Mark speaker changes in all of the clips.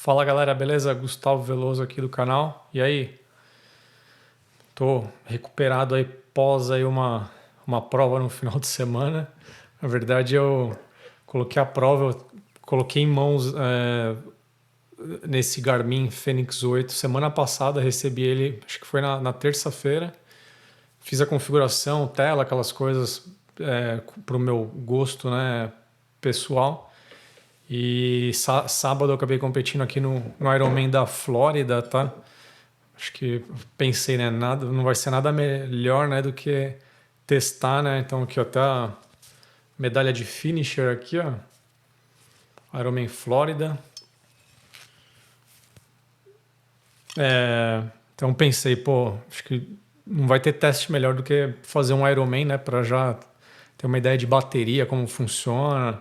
Speaker 1: Fala galera, beleza? Gustavo Veloso aqui do canal. E aí? Tô recuperado aí pós aí uma prova no final de semana. Na verdade eu coloquei a prova, eu coloquei em mãos nesse Garmin Fenix 8 semana passada, recebi ele, acho que foi na terça-feira. Fiz a configuração, tela, aquelas coisas pro meu gosto, né, pessoal. E sábado eu acabei competindo aqui no Ironman da Flórida, tá? Acho que pensei, né? Nada, não vai ser nada melhor, né, do que testar, né? Então aqui ó, tá a medalha de finisher aqui, ó. Ironman Flórida. Então pensei, pô, acho que não vai ter teste melhor do que fazer um Ironman, né? Para já ter uma ideia de bateria, como funciona,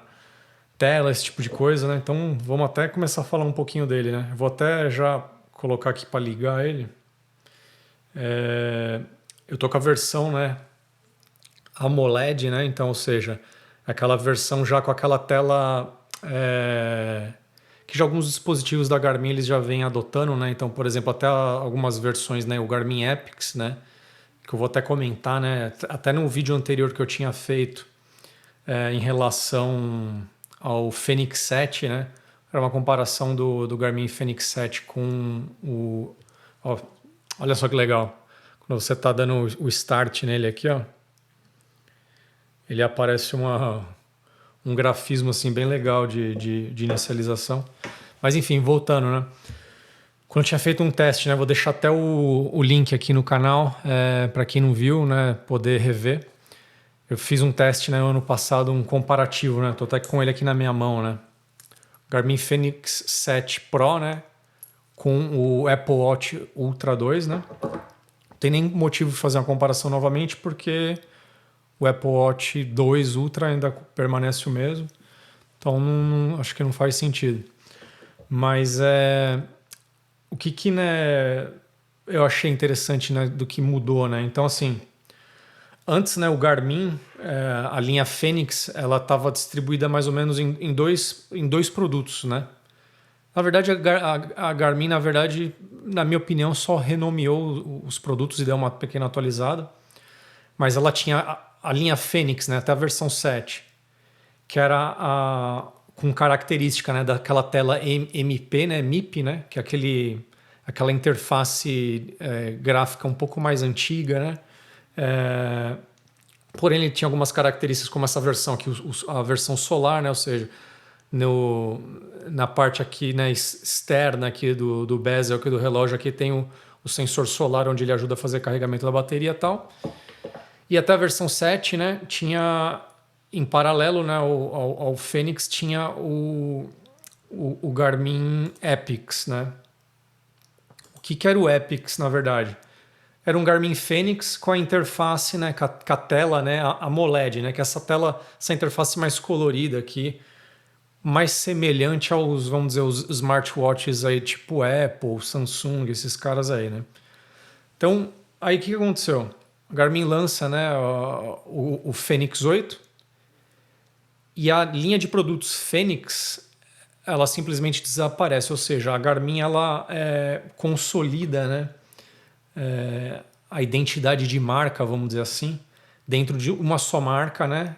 Speaker 1: tela, esse tipo de coisa, né? Então vamos até começar a falar um pouquinho dele, né? Eu vou até já colocar aqui para ligar ele. Eu tô com a versão, né, AMOLED, né? Então, ou seja, aquela versão já com aquela tela que já alguns dispositivos da Garmin eles já vêm adotando, né? Então, por exemplo, até algumas versões, né, o Garmin Epix, né, que eu vou até comentar, né, até no vídeo anterior que eu tinha feito em relação ao Fenix 7, né? Era uma comparação do Garmin Fenix 7 com o... Ó, olha só que legal. Quando você está dando o start nele aqui, ó, ele aparece um grafismo assim bem legal de inicialização. Mas enfim, voltando, né? Quando eu tinha feito um teste, né? Vou deixar até o link aqui no canal para quem não viu, né? Poder rever. Eu fiz um teste, né, ano passado, um comparativo, né? Tô até com ele aqui na minha mão, né? Garmin Fenix 7 Pro, né? Com o Apple Watch Ultra 2, né? Não tem nem motivo de fazer uma comparação novamente, porque o Apple Watch 2 Ultra ainda permanece o mesmo. Então, acho que não faz sentido. Mas o que né, eu achei interessante, né, do que mudou, né? Então, assim, antes, né, o Garmin, a linha Fenix, ela estava distribuída mais ou menos em dois produtos, né? Na verdade, a Garmin, na verdade, na minha opinião, só renomeou os produtos e deu uma pequena atualizada. Mas ela tinha a linha Fenix, né, até a versão 7, que era com característica, né, daquela tela MP, né, MIP, né, que é aquela interface gráfica um pouco mais antiga, né? Porém, ele tinha algumas características como essa versão aqui, a versão solar, né? Ou seja, na parte aqui, né, externa aqui do bezel aqui do relógio aqui tem o sensor solar onde ele ajuda a fazer carregamento da bateria e tal. E até a versão 7, né, tinha em paralelo, né, ao Fenix tinha o Garmin Epix, né? O que era o Epix, na verdade? Era um Garmin Fenix com a interface, né, com a tela, né, a AMOLED, né, que é essa interface mais colorida aqui, mais semelhante aos, vamos dizer, os smartwatches aí tipo Apple, Samsung, esses caras aí, né? Então, aí o que aconteceu? A Garmin lança, né, o Fenix 8 e a linha de produtos Fenix ela simplesmente desaparece, ou seja, a Garmin ela consolida, né, a identidade de marca, vamos dizer assim, dentro de uma só marca, né,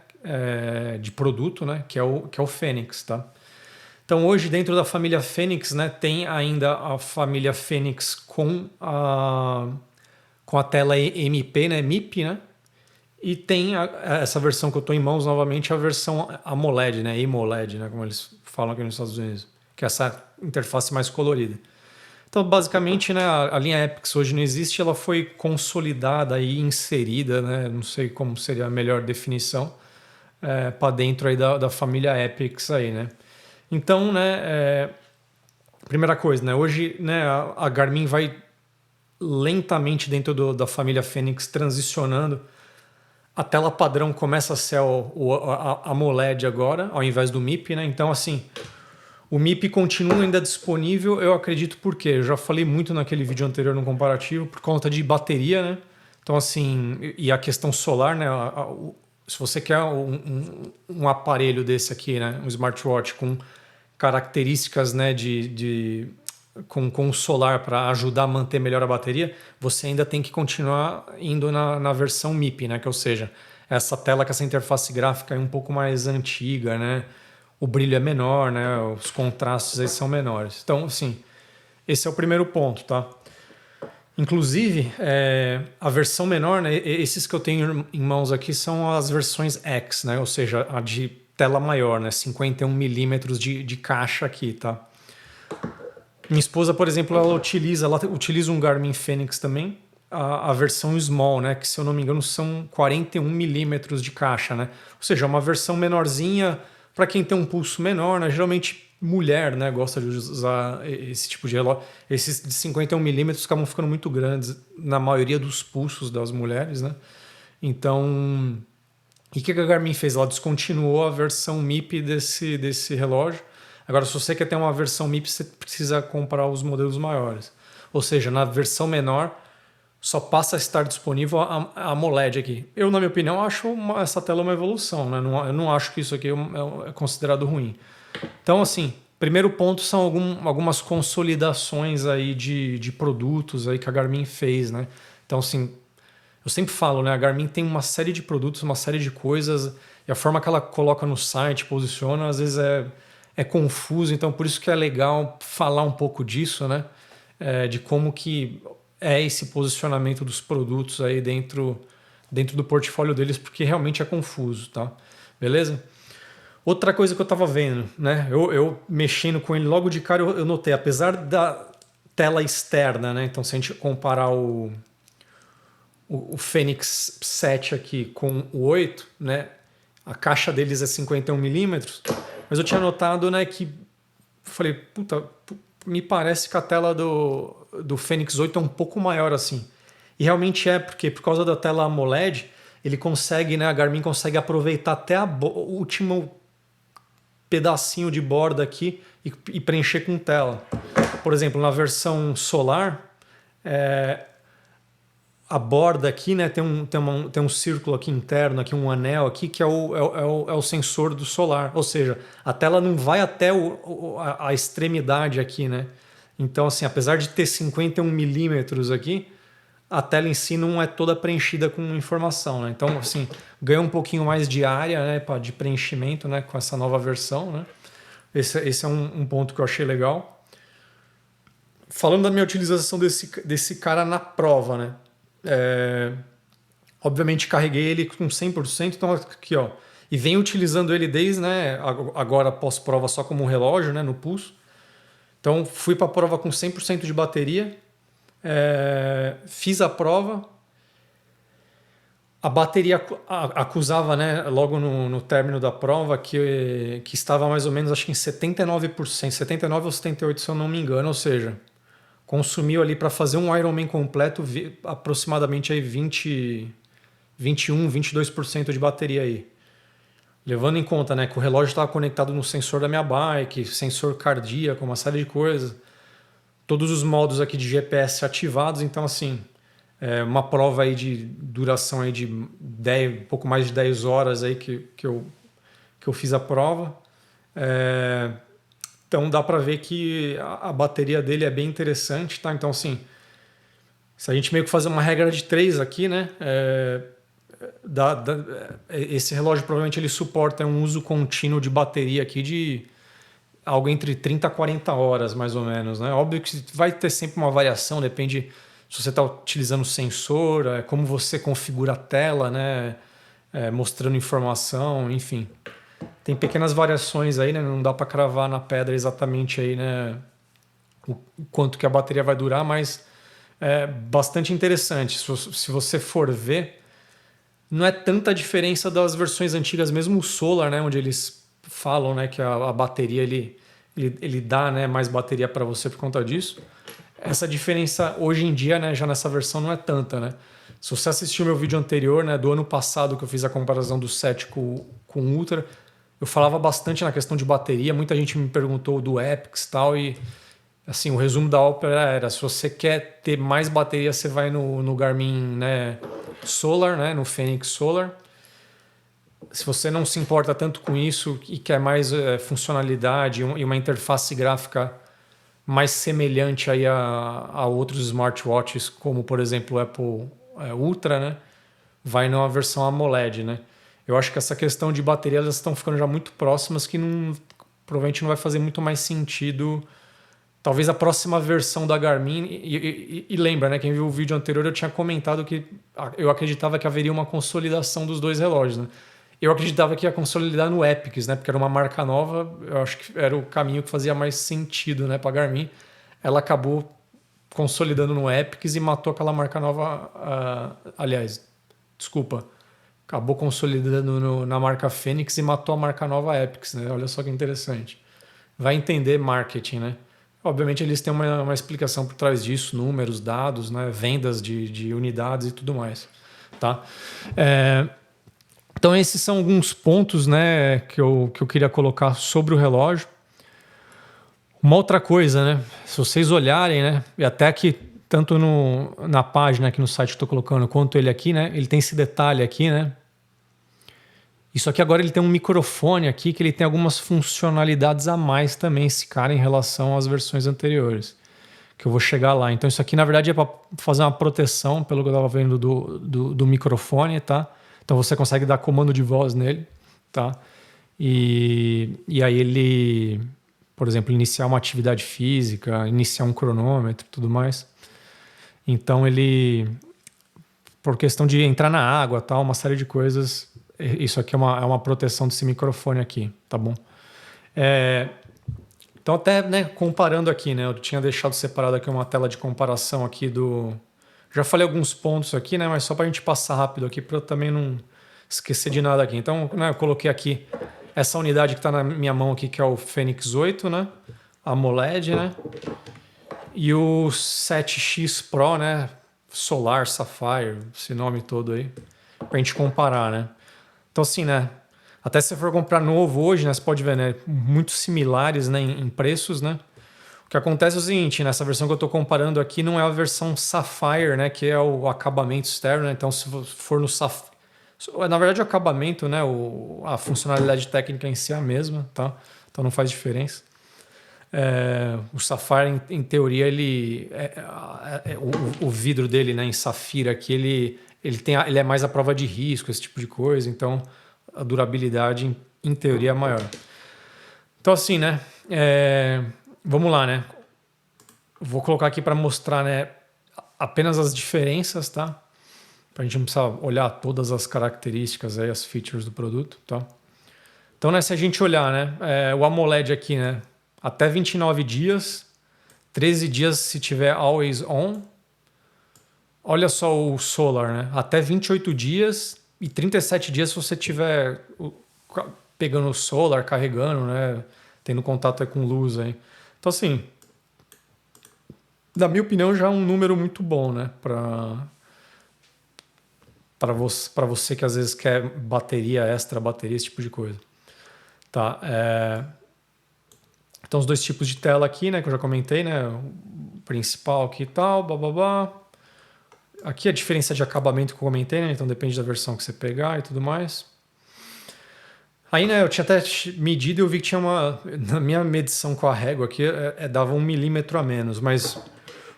Speaker 1: de produto, né, que é o Fenix, tá? Então hoje dentro da família Fenix, né, tem ainda a família Fenix com a tela MP, né, MIP, né, e tem essa versão que eu estou em mãos novamente, a versão AMOLED, né, AMOLED, né, como eles falam aqui nos Estados Unidos, que é essa interface mais colorida. Então, basicamente, né, a linha Epix hoje não existe, ela foi consolidada e inserida, né, não sei como seria a melhor definição, para dentro aí da família Epix aí, né. Então, né, primeira coisa, né, hoje, né, a Garmin vai lentamente dentro da família Fenix transicionando. A tela padrão começa a ser a AMOLED agora, ao invés do MIP, né? Então, assim, o MIP continua ainda disponível, eu acredito porque eu já falei muito naquele vídeo anterior no comparativo, por conta de bateria, né? Então, assim, e a questão solar, né? Se você quer um aparelho desse aqui, né? Um smartwatch com características, né, com o solar para ajudar a manter melhor a bateria, você ainda tem que continuar indo na versão MIP, né? Que, ou seja, essa tela com essa interface gráfica é um pouco mais antiga, né? O brilho é menor, né? Os contrastes aí são menores. Então, assim, esse é o primeiro ponto, tá? Inclusive, a versão menor, né? Esses que eu tenho em mãos aqui são as versões X, né? Ou seja, a de tela maior, né? 51 milímetros de caixa aqui, tá? Minha esposa, por exemplo, ela utiliza um Garmin Fenix também, a versão Small, né? Que, se eu não me engano, são 41 milímetros de caixa, né? Ou seja, uma versão menorzinha para quem tem um pulso menor, né? Geralmente mulher, né? Gosta de usar esse tipo de relógio. Esses de 51 milímetros acabam ficando muito grandes na maioria dos pulsos das mulheres, né? Então, e o que a Garmin fez? Ela descontinuou a versão MIP desse relógio. Agora, se você quer ter uma versão MIP, você precisa comprar os modelos maiores. Ou seja, na versão menor, só passa a estar disponível a AMOLED aqui. Eu, na minha opinião, acho essa tela uma evolução, né? Eu não acho que isso aqui é considerado ruim. Então, assim, primeiro ponto são algumas consolidações aí de produtos aí que a Garmin fez, né? Então, assim, eu sempre falo, né? A Garmin tem uma série de produtos, uma série de coisas, e a forma que ela coloca no site, posiciona, às vezes é confuso. Então, por isso que é legal falar um pouco disso, né? De como que é esse posicionamento dos produtos aí dentro do portfólio deles, porque realmente é confuso, tá? Beleza? Outra coisa que eu estava vendo, né? Eu mexendo com ele logo de cara, eu notei, apesar da tela externa, né? Então, se a gente comparar o Fenix 7 aqui com o 8, né? A caixa deles é 51 milímetros, mas eu tinha notado, né, que falei, puta, me parece que a tela do Fenix 8 é um pouco maior assim. E realmente é, porque por causa da tela AMOLED, ele consegue, né, a Garmin consegue aproveitar até o último pedacinho de borda aqui e preencher com tela. Por exemplo, na versão solar, a borda aqui, né, tem um círculo aqui interno, aqui um anel aqui, que é o sensor do solar. Ou seja, a tela não vai até a extremidade aqui, né? Então, assim, apesar de ter 51 milímetros aqui, a tela em si não é toda preenchida com informação, né? Então, assim, ganha um pouquinho mais de área, né, de preenchimento, né, com essa nova versão, né? Esse é um ponto que eu achei legal. Falando da minha utilização desse cara na prova, né? Obviamente carreguei ele com 100%, então aqui, ó, e venho utilizando ele desde, né, agora pós-prova só como um relógio, né, no pulso. Então fui para a prova com 100% de bateria, fiz a prova, a bateria acusava, né, logo no término da prova que estava mais ou menos, acho que em 79%, 79 ou 78 se eu não me engano, ou seja, consumiu ali para fazer um Ironman completo aproximadamente aí 21, 22% de bateria aí. Levando em conta, né, que o relógio estava conectado no sensor da minha bike, sensor cardíaco, uma série de coisas. Todos os modos aqui de GPS ativados, então assim, uma prova aí de duração aí de pouco mais de 10 horas aí que eu fiz a prova. Então dá para ver que a bateria dele é bem interessante, tá? Então, assim, se a gente meio que fazer uma regra de 3 aqui, né? Esse relógio provavelmente ele suporta um uso contínuo de bateria aqui de algo entre 30 a 40 horas, mais ou menos, né? Óbvio que vai ter sempre uma variação, depende se você está utilizando o sensor, como você configura a tela, né? Mostrando informação, enfim. Tem pequenas variações aí, né? Não dá para cravar na pedra exatamente aí, né? O quanto que a bateria vai durar, mas é bastante interessante. Se você for ver, não é tanta diferença das versões antigas, mesmo o Solar, né? Onde eles falam, né, que a bateria ele dá, né, mais bateria para você por conta disso. Essa diferença hoje em dia, né, já nessa versão não é tanta, né? Se você assistiu meu vídeo anterior, né, do ano passado, que eu fiz a comparação do 7 com o Ultra, eu falava bastante na questão de bateria. Muita gente me perguntou do Epix e tal, e assim, o resumo da ópera era: se você quer ter mais bateria, você vai no Garmin, né, Solar, né, no Fenix Solar. se você não se importa tanto com isso e quer mais funcionalidade e uma interface gráfica mais semelhante aí a outros smartwatches, como por exemplo o Apple Ultra, né? Vai numa versão AMOLED, né? Eu acho que essa questão de bateria elas estão ficando já muito próximas que provavelmente não vai fazer muito mais sentido. Talvez a próxima versão da Garmin, e lembra, né? Quem viu o vídeo anterior eu tinha comentado que eu acreditava que haveria uma consolidação dos dois relógios, né? Eu acreditava que ia consolidar no Epix, né? Porque era uma marca nova, eu acho que era o caminho que fazia mais sentido, né, para Garmin. Ela acabou consolidando no Epix e matou aquela marca nova. Aliás, desculpa, acabou consolidando na marca Fênix e matou a marca nova Epix, né? Olha só que interessante. Vai entender marketing, né? Obviamente eles têm uma explicação por trás disso, números, dados, né? Vendas de unidades e tudo mais, tá? Então esses são alguns pontos, né, que eu queria colocar sobre o relógio. Uma outra coisa, né, se vocês olharem, né, e até aqui, tanto na página aqui no site que estou colocando, quanto ele aqui, né, ele tem esse detalhe aqui, né. Isso aqui agora ele tem um microfone aqui que ele tem algumas funcionalidades a mais também, esse cara, em relação às versões anteriores, que eu vou chegar lá. Então isso aqui na verdade é para fazer uma proteção, pelo que eu estava vendo do microfone, tá? Então você consegue dar comando de voz nele, tá? E aí ele, por exemplo, iniciar uma atividade física, iniciar um cronômetro e tudo mais. Então ele, por questão de entrar na água, tal, uma série de coisas, isso aqui é uma proteção desse microfone aqui, tá bom? Então até, né, comparando aqui, né, eu tinha deixado separado aqui uma tela de comparação aqui do... Já falei alguns pontos aqui, né, mas só para a gente passar rápido aqui para eu também não esquecer de nada aqui. Então, né, eu coloquei aqui essa unidade que está na minha mão aqui, que é o Fênix 8, né, AMOLED, né, e o 7X Pro, né, Solar, Sapphire, esse nome todo aí, para a gente comparar, né. Então assim, né, até se você for comprar novo hoje, né, você pode ver, né, muito similares, né, em preços, né. O que acontece é o seguinte, nessa versão que eu estou comparando aqui não é a versão Sapphire, né, que é o acabamento externo, né? Então se for no Sapphire, na verdade o acabamento, né, a funcionalidade técnica em si é a mesma, tá? Então não faz diferença. O Sapphire, em teoria, ele o vidro dele, né, em safira aqui, ele é mais à prova de risco, esse tipo de coisa, então a durabilidade em teoria é maior. Então assim, né, vamos lá, né? Vou colocar aqui para mostrar, né, apenas as diferenças, tá? Para a gente não precisar olhar todas as características aí, as features do produto, tá? Então, né, se a gente olhar, né, o AMOLED aqui, né, até 29 dias, 13 dias se tiver always on. Olha só o Solar, né? Até 28 dias e 37 dias se você tiver pegando o Solar, carregando, né, tendo contato aí com luz aí. Então, assim, na minha opinião, já é um número muito bom, né? Para você que às vezes quer bateria, extra bateria, esse tipo de coisa. Tá, então os dois tipos de tela aqui, né? Que eu já comentei, né? O principal aqui e tal, bababá. Aqui a diferença de acabamento que eu comentei, né? Então depende da versão que você pegar e tudo mais. Aí, né, eu tinha até medido e eu vi que tinha na minha medição com a régua aqui, dava 1 milímetro a menos, mas o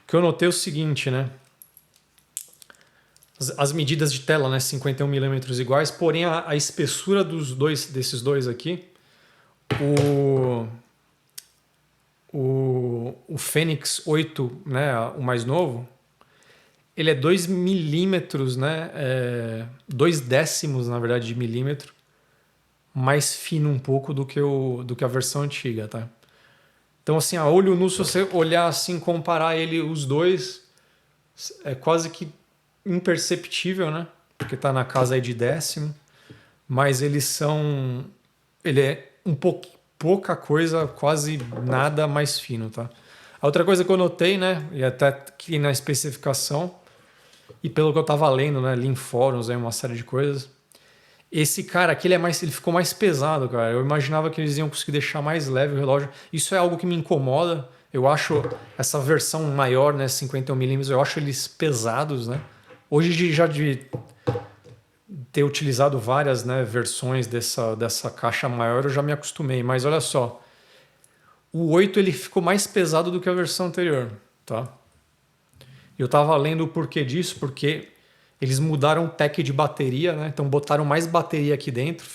Speaker 1: que eu notei é o seguinte, né? As medidas de tela, né, 51 milímetros iguais, porém a espessura desses dois aqui, o Fênix 8, né, o mais novo, ele é 2 milímetros, né, 2 décimos, na verdade, de milímetro, mais fino um pouco do que a versão antiga, tá? Então, assim, a olho nu, se você olhar assim, comparar os dois, é quase que imperceptível, né? Porque tá na casa aí de décimo, mas ele é pouca coisa, quase nada mais fino, tá? A outra coisa que eu notei, né, e até aqui na especificação, e pelo que eu tava lendo, né, ali em fóruns, aí uma série de coisas, esse cara aqui, ele ficou mais pesado, cara. Eu imaginava que eles iam conseguir deixar mais leve o relógio. Isso é algo que me incomoda. Eu acho essa versão maior, né, 51mm, eu acho eles pesados, né? Hoje ter utilizado várias, né, versões dessa caixa maior, eu já me acostumei. Mas olha só, o 8 ele ficou mais pesado do que a versão anterior, tá? Eu tava lendo o porquê disso, porque eles mudaram o pack de bateria, né? Então botaram mais bateria aqui dentro,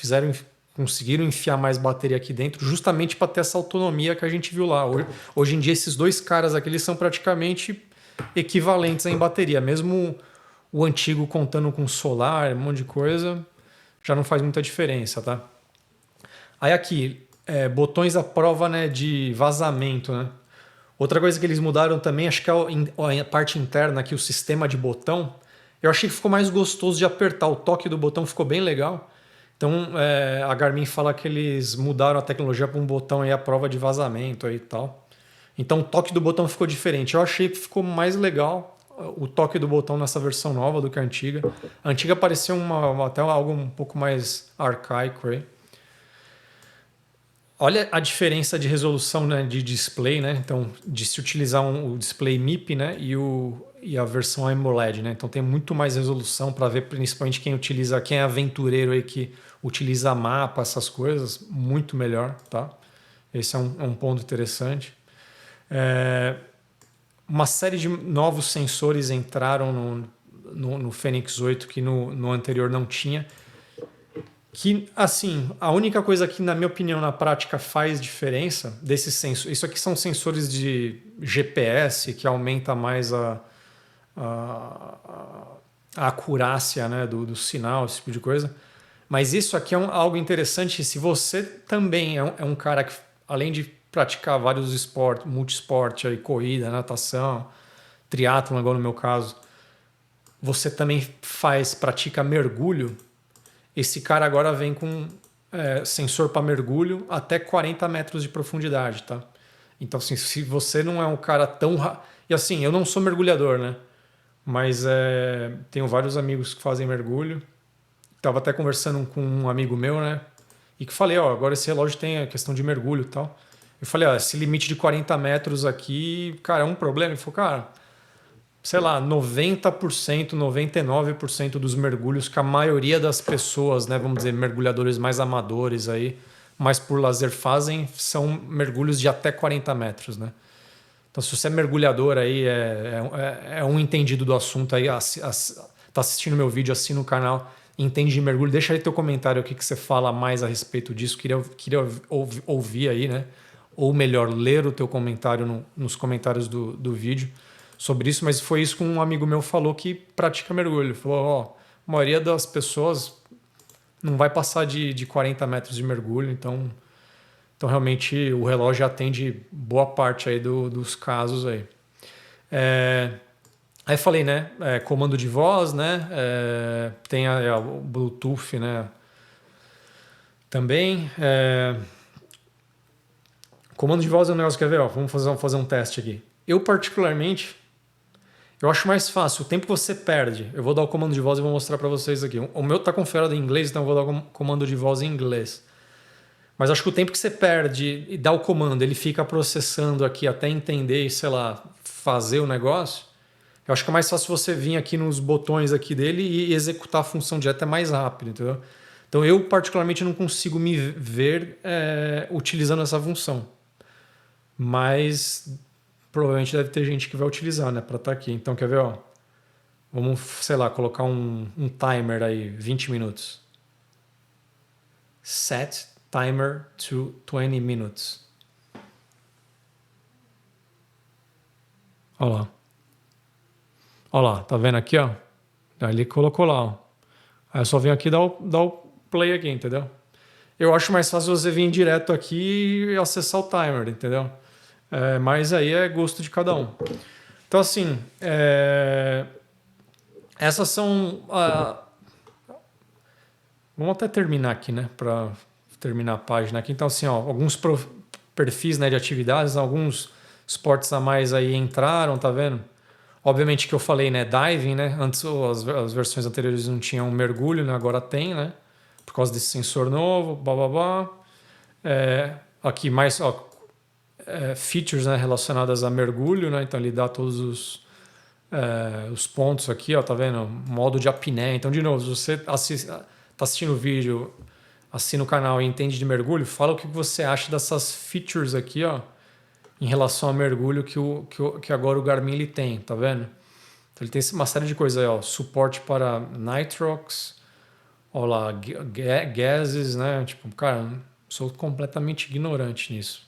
Speaker 1: conseguiram enfiar mais bateria aqui dentro, justamente para ter essa autonomia que a gente viu lá. Hoje em dia esses dois caras aqui eles são praticamente equivalentes em bateria, mesmo o antigo contando com solar, um monte de coisa, já não faz muita diferença, tá? Aí aqui, botões à prova, né, de vazamento, né? Outra coisa que eles mudaram também, acho que é a parte interna aqui, o sistema de botão. Eu achei que ficou mais gostoso de apertar. O toque do botão ficou bem legal. Então a Garmin fala que eles mudaram a tecnologia para um botão aí à prova de vazamento aí e tal. Então o toque do botão ficou diferente. Eu achei que ficou mais legal o toque do botão nessa versão nova do que a antiga. A antiga parecia até algo um pouco mais arcaico aí. Olha a diferença de resolução, né, de display, né? Então, de se utilizar o display MIP, né, e a versão AMOLED, né? Então tem muito mais resolução para ver, principalmente quem é aventureiro aí que utiliza mapa, essas coisas, muito melhor, tá? Esse é um ponto interessante. Uma série de novos sensores entraram no Fênix 8 que no anterior não tinha. Que, assim, a única coisa que, na minha opinião, na prática faz diferença desses sensores. Isso aqui são sensores de GPS que aumenta mais a acurácia, né, do sinal, esse tipo de coisa. Mas isso aqui é algo interessante se você também é um cara que, além de praticar vários esportes, multisporte, aí, corrida, natação, triatlon, igual no meu caso, você também pratica mergulho. Esse cara agora vem com sensor para mergulho até 40 metros de profundidade, tá? Então, assim, se você não é um cara tão... E assim, eu não sou mergulhador, né? Mas tenho vários amigos que fazem mergulho. Tava até conversando com um amigo meu, né? E que falei, ó, agora esse relógio tem a questão de mergulho e tal. Eu falei, ó, esse limite de 40 metros aqui, cara, é um problema. Ele falou, cara, sei lá, 90%, 99% dos mergulhos que a maioria das pessoas, né, vamos dizer, mergulhadores mais amadores aí, mais por lazer fazem, são mergulhos de até 40 metros, né? Então, se você é mergulhador aí, é um entendido do assunto aí, tá assistindo meu vídeo, assina o canal, entende de mergulho, deixa aí teu comentário o que você fala mais a respeito disso, queria ouvir aí, né? Ou melhor, ler o teu comentário nos comentários do vídeo sobre isso, mas foi isso que um amigo meu falou que pratica mergulho. Ele falou, ó, a maioria das pessoas não vai passar de 40 metros de mergulho, então realmente o relógio atende boa parte aí dos casos aí. Aí falei, né, comando de voz, né, tem o Bluetooth, né, também. Comando de voz é um negócio, quer ver, ó, vamos fazer um teste aqui. Eu particularmente... Eu acho mais fácil. O tempo que você perde, eu vou dar o comando de voz e vou mostrar para vocês aqui. O meu tá configurado em inglês, então eu vou dar o comando de voz em inglês. Mas acho que o tempo que você perde e dá o comando, ele fica processando aqui até entender e, sei lá, fazer o negócio. Eu acho que é mais fácil você vir aqui nos botões aqui dele e executar a função direta mais rápido, entendeu? Então eu particularmente não consigo me ver utilizando essa função. Mas provavelmente deve ter gente que vai utilizar, né, para estar aqui. Então, quer ver, ó? Vamos, sei lá, colocar um timer aí, 20 minutos. Set timer to 20 minutes. Olha lá. Olha lá, tá vendo aqui, ó? Aí ele colocou lá, ó. Aí eu só venho aqui dar o play aqui, entendeu? Eu acho mais fácil você vir direto aqui e acessar o timer, entendeu? Mas aí é gosto de cada um. Então, assim, essas são... Vamos até terminar aqui, né? Para terminar a página aqui. Então, assim, ó, alguns perfis, né, de atividades, alguns esportes a mais aí entraram, tá vendo? Obviamente que eu falei, né, diving, né? Antes as versões anteriores não tinham mergulho, né? Agora tem, né? Por causa desse sensor novo, blá blá blá. Aqui mais, ó, features, né, relacionadas a mergulho, né? Então ele dá todos os pontos aqui, ó, tá vendo? Modo de apneia. Então, de novo, se você tá assistindo o vídeo, assina o canal e entende de mergulho, fala o que você acha dessas features aqui, ó, em relação ao mergulho que agora o Garmin ele tem, tá vendo? Então, ele tem uma série de coisas aí, ó, suporte para nitrox, ó lá, gases, né? Tipo, cara, sou completamente ignorante nisso.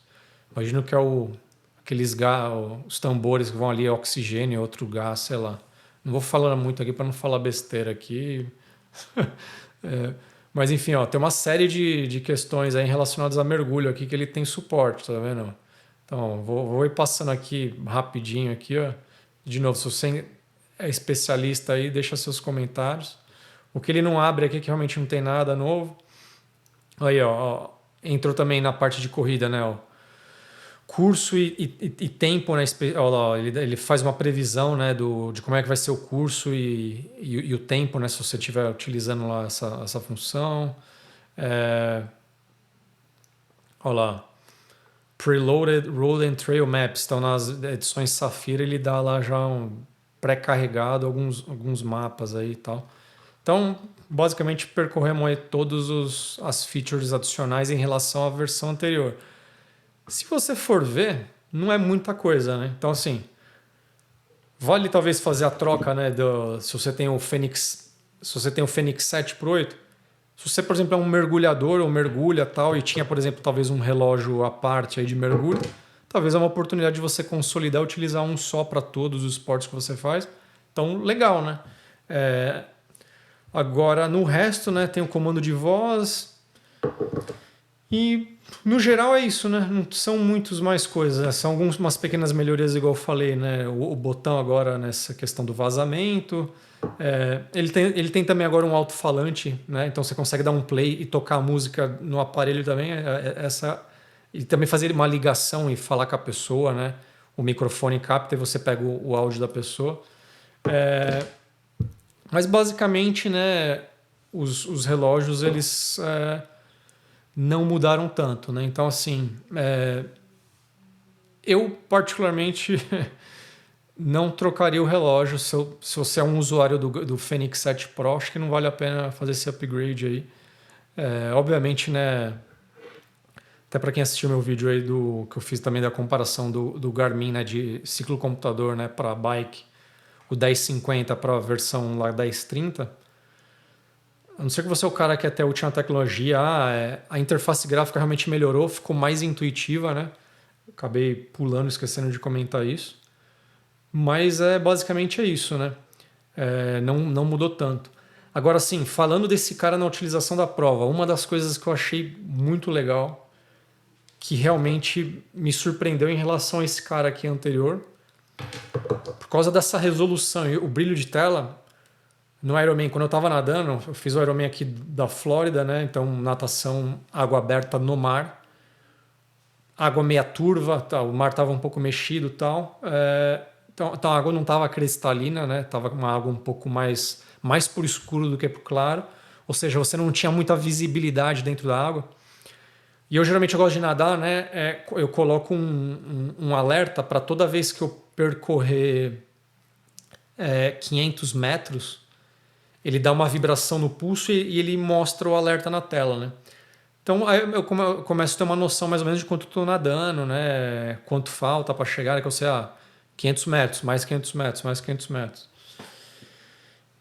Speaker 1: Imagino que é aqueles os tambores que vão ali, oxigênio, outro gás, sei lá. Não vou falar muito aqui para não falar besteira aqui. Mas enfim, ó, tem uma série de questões aí relacionadas a mergulho aqui que ele tem suporte, tá vendo? Então, vou ir passando aqui rapidinho aqui, ó. De novo, se você é especialista aí, deixa seus comentários. O que ele não abre aqui, que realmente não tem nada novo. Aí, ó, entrou também na parte de corrida, né? Ó, curso e tempo, né? Ó, ele faz uma previsão, né, de como é que vai ser o curso e o tempo, né? Se você estiver utilizando lá essa função. Olha lá. Preloaded Road and Trail Maps. Então, nas edições Safira, ele dá lá já um pré-carregado alguns mapas aí e tal. Então, basicamente, percorremos aí todas as features adicionais em relação à versão anterior. Se você for ver, não é muita coisa, né? Então, assim, vale talvez fazer a troca, né? Se você tem o Fênix 7 Pro 8, se você, por exemplo, é um mergulhador ou mergulha tal e tinha, por exemplo, talvez um relógio à parte aí de mergulho, talvez é uma oportunidade de você consolidar e utilizar um só para todos os esportes que você faz. Então, legal, né? Agora, no resto, né, tem o comando de voz e, no geral, é isso, né? Não são muitas mais coisas, né? São algumas pequenas melhorias, igual eu falei, né? O botão agora nessa questão do vazamento. Ele tem também agora um alto-falante, né? Então você consegue dar um play e tocar a música no aparelho também. E também fazer uma ligação e falar com a pessoa, né? O microfone capta e você pega o áudio da pessoa. Mas basicamente, né? Os relógios eles não mudaram tanto, né? Então assim, eu particularmente não trocaria o relógio se você é um usuário do Fênix 7 Pro, acho que não vale a pena fazer esse upgrade aí. Obviamente, né? Até para quem assistiu meu vídeo aí que eu fiz também da comparação do Garmin, né, de ciclo computador, né, para bike, o 1050 para a versão lá 1030. A não ser que você é o cara que até a última tecnologia, a interface gráfica realmente melhorou, ficou mais intuitiva, né? Acabei pulando, esquecendo de comentar isso. Mas basicamente é isso, né? Não mudou tanto. Agora sim, falando desse cara na utilização da prova, uma das coisas que eu achei muito legal, que realmente me surpreendeu em relação a esse cara aqui anterior, por causa dessa resolução e o brilho de tela no Ironman, quando eu estava nadando, eu fiz o Ironman aqui da Flórida, né? Então natação, água aberta no mar, água meia turva, tá? O mar estava um pouco mexido e tal. Então a água não estava cristalina, né? Tava uma água um pouco mais por escuro do que por claro. Ou seja, você não tinha muita visibilidade dentro da água. E eu geralmente gosto de nadar, né? Eu coloco um alerta para toda vez que eu percorrer 500 metros, ele dá uma vibração no pulso e ele mostra o alerta na tela, né? Então aí eu começo a ter uma noção mais ou menos de quanto estou nadando, né? Quanto falta para chegar, que eu sei, 500 metros, mais 500 metros, mais 500 metros.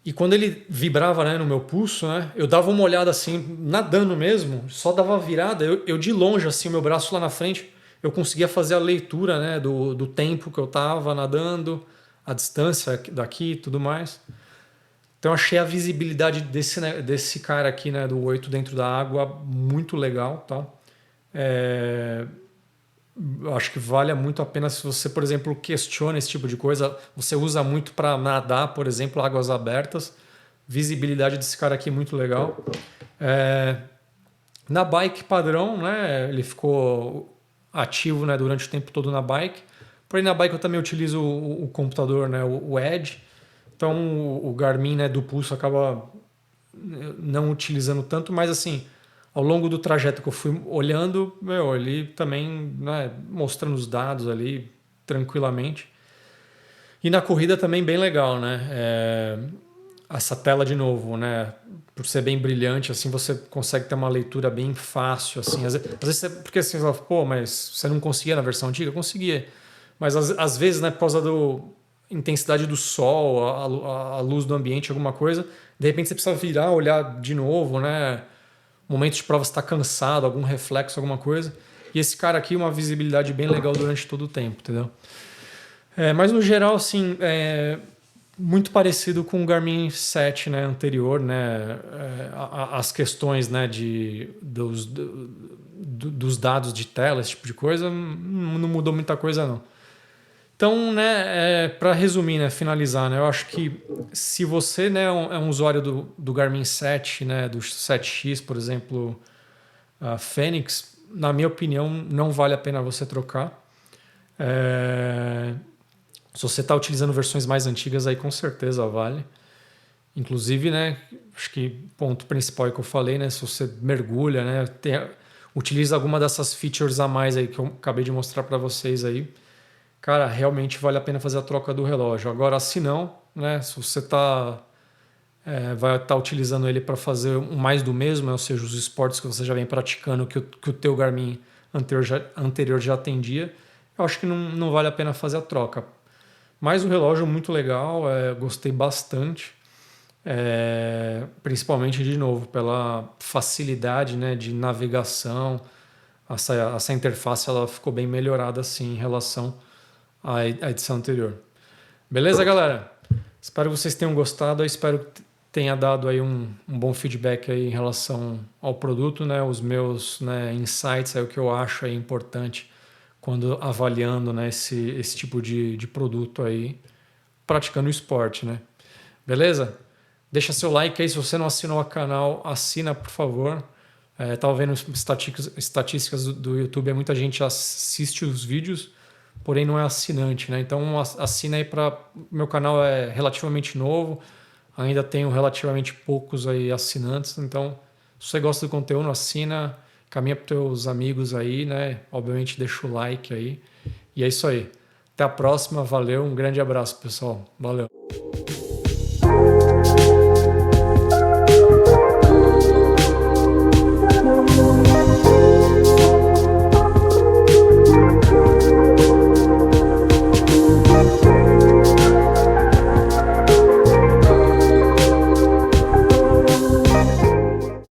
Speaker 1: E quando ele vibrava, né, no meu pulso, né, eu dava uma olhada assim, nadando mesmo, só dava a virada, eu de longe, assim, o meu braço lá na frente, eu conseguia fazer a leitura, né, do tempo que eu estava nadando, a distância daqui e tudo mais. Então eu achei a visibilidade desse cara aqui, né, do 8 dentro da água muito legal, tá? Acho que vale muito a pena se você, por exemplo, questiona esse tipo de coisa. Você usa muito para nadar, por exemplo, águas abertas. Visibilidade desse cara aqui é muito legal. Na bike padrão, né, ele ficou ativo, né, durante o tempo todo na bike. Porém, na bike eu também utilizo o computador, né, o Edge. Então o Garmin, né, do pulso acaba não utilizando tanto, mas assim, ao longo do trajeto que eu fui olhando, ele também, né, mostrando os dados ali tranquilamente. E na corrida também bem legal, né? Essa tela de novo, né? Por ser bem brilhante, assim, você consegue ter uma leitura bem fácil, assim. Às vezes porque assim, você fala, pô, mas você não conseguia na versão antiga? Eu conseguia. Mas às vezes, né, por causa da intensidade do sol, a luz do ambiente, alguma coisa, de repente você precisa virar, olhar de novo, né? Momento de prova você está cansado, algum reflexo, alguma coisa. E esse cara aqui, uma visibilidade bem legal durante todo o tempo, entendeu? Mas no geral, assim, muito parecido com o Garmin 7, né, anterior, né, as questões, né, dos dados de tela, esse tipo de coisa, não mudou muita coisa não. Então, né, para resumir, né, finalizar, né, eu acho que se você, né, é um usuário do Garmin 7, né, do 7X, por exemplo, a Fênix, na minha opinião, não vale a pena você trocar. Se você está utilizando versões mais antigas, aí com certeza vale. Inclusive, né, acho que ponto principal que eu falei, né, se você mergulha, né, utiliza alguma dessas features a mais aí que eu acabei de mostrar para vocês aí, cara, realmente vale a pena fazer a troca do relógio. Agora, se não, né, se você vai estar utilizando ele para fazer um mais do mesmo, né, ou seja, os esportes que você já vem praticando, que o teu Garmin anterior já atendia, eu acho que não vale a pena fazer a troca. Mas o relógio é muito legal, gostei bastante. Principalmente, de novo, pela facilidade, né, de navegação. Essa interface ela ficou bem melhorada assim, em relação à edição anterior. Beleza, galera? Espero que vocês tenham gostado. Eu espero que tenha dado aí um bom feedback aí em relação ao produto, né? Os meus, né, insights, aí, o que eu acho aí importante quando avaliando, né, esse tipo de produto aí, praticando o esporte, né? Beleza? Deixa seu like aí, se você não assinou o canal, assina, por favor. Tava vendo estatísticas do YouTube, muita gente assiste os vídeos, porém não é assinante, né? Então assina aí para... Meu canal é relativamente novo, ainda tenho relativamente poucos aí assinantes, então se você gosta do conteúdo, assina, caminha para teus amigos aí, né? Obviamente deixa o like aí. E é isso aí. Até a próxima, valeu, um grande abraço, pessoal. Valeu.